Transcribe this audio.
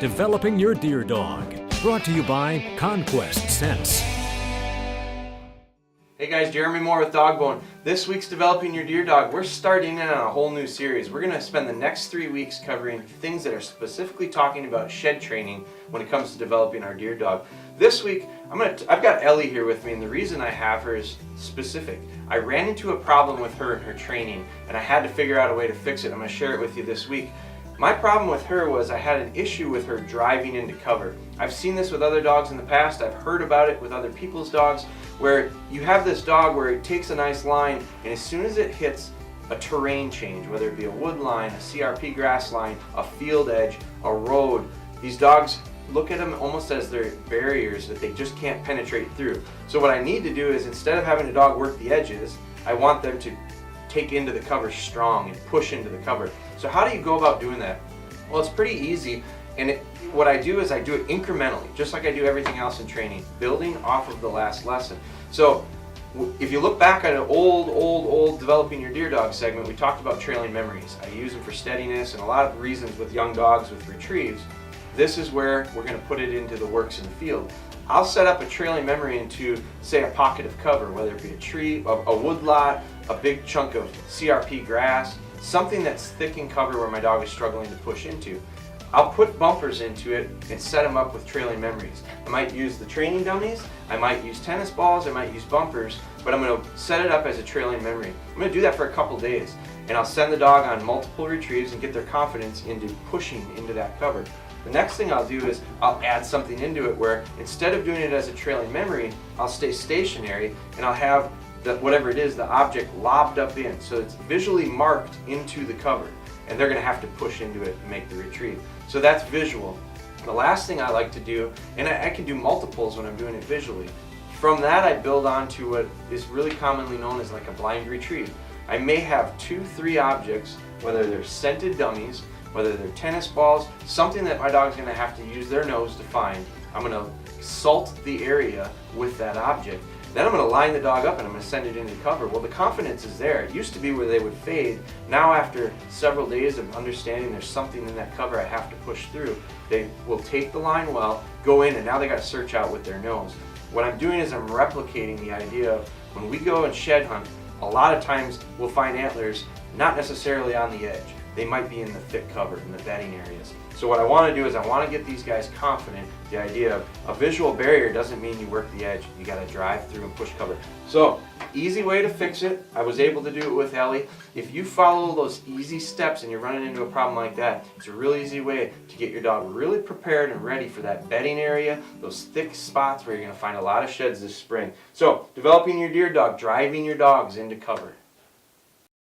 Developing Your Deer Dog. Brought to you by Conquest Sense. Hey guys, Jeremy Moore with Dogbone. This week's Developing Your Deer Dog, we're starting in on a whole new series. We're going to spend the next 3 weeks covering things that are specifically talking about shed training when it comes to developing our deer dog. This week, I've got Ellie here with me, and the reason I have her is specific. I ran into a problem with her in her training, and I had to figure out a way to fix it. I'm going to share it with you this week. My problem with her was I had an issue with her driving into cover. I've seen this with other dogs in the past. I've heard about it with other people's dogs, where you have this dog where it takes a nice line, and as soon as it hits a terrain change, whether it be a wood line, a CRP grass line, a field edge, a road, these dogs look at them almost as their barriers that they just can't penetrate through. So what I need to do is, instead of having a dog work the edges, I want them to take into the cover strong and push into the cover. So how do you go about doing that? Well, it's pretty easy, and what I do is I do it incrementally, just like I do everything else in training, building off of the last lesson. So if you look back at an old Developing Your Deer Dog segment, we talked about trailing memories. I use them for steadiness and a lot of reasons with young dogs with retrieves. This is where we're going to put it into the works in the field. I'll set up a trailing memory into, say, a pocket of cover, whether it be a tree, a wood lot, a big chunk of CRP grass, something that's thick in cover where my dog is struggling to push into. I'll put bumpers into it and set them up with trailing memories. I might use the training dummies, I might use tennis balls, I might use bumpers, but I'm going to set it up as a trailing memory. I'm going to do that for a couple days, and I'll send the dog on multiple retrieves and get their confidence into pushing into that cover. The next thing I'll do is I'll add something into it where, instead of doing it as a trailing memory, I'll stay stationary and I'll have whatever it is, the object lobbed up in, so it's visually marked into the cover, and they're going to have to push into it and make the retrieve. So that's visual. The last thing I like to do, and I can do multiples when I'm doing it visually, from that I build onto what is really commonly known as like a blind retrieve. I may have 2-3 objects, whether they're scented dummies, whether they're tennis balls, something that my dog's going to have to use their nose to find. I'm going to salt the area with that object. Then I'm going to line the dog up and I'm going to send it into cover. Well, the confidence is there. It used to be where they would fade. Now, after several days of understanding there's something in that cover I have to push through, they will take the line well, go in, and now they got to search out with their nose. What I'm doing is I'm replicating the idea of when we go and shed hunt, a lot of times we'll find antlers not necessarily on the edge. They might be in the thick cover, in the bedding areas. So what I want to do is I want to get these guys confident. The idea of a visual barrier doesn't mean you work the edge. You got to drive through and push cover. So, easy way to fix it. I was able to do it with Ellie. If you follow those easy steps and you're running into a problem like that, it's a really easy way to get your dog really prepared and ready for that bedding area, those thick spots where you're going to find a lot of sheds this spring. So, developing your deer dog, driving your dogs into cover.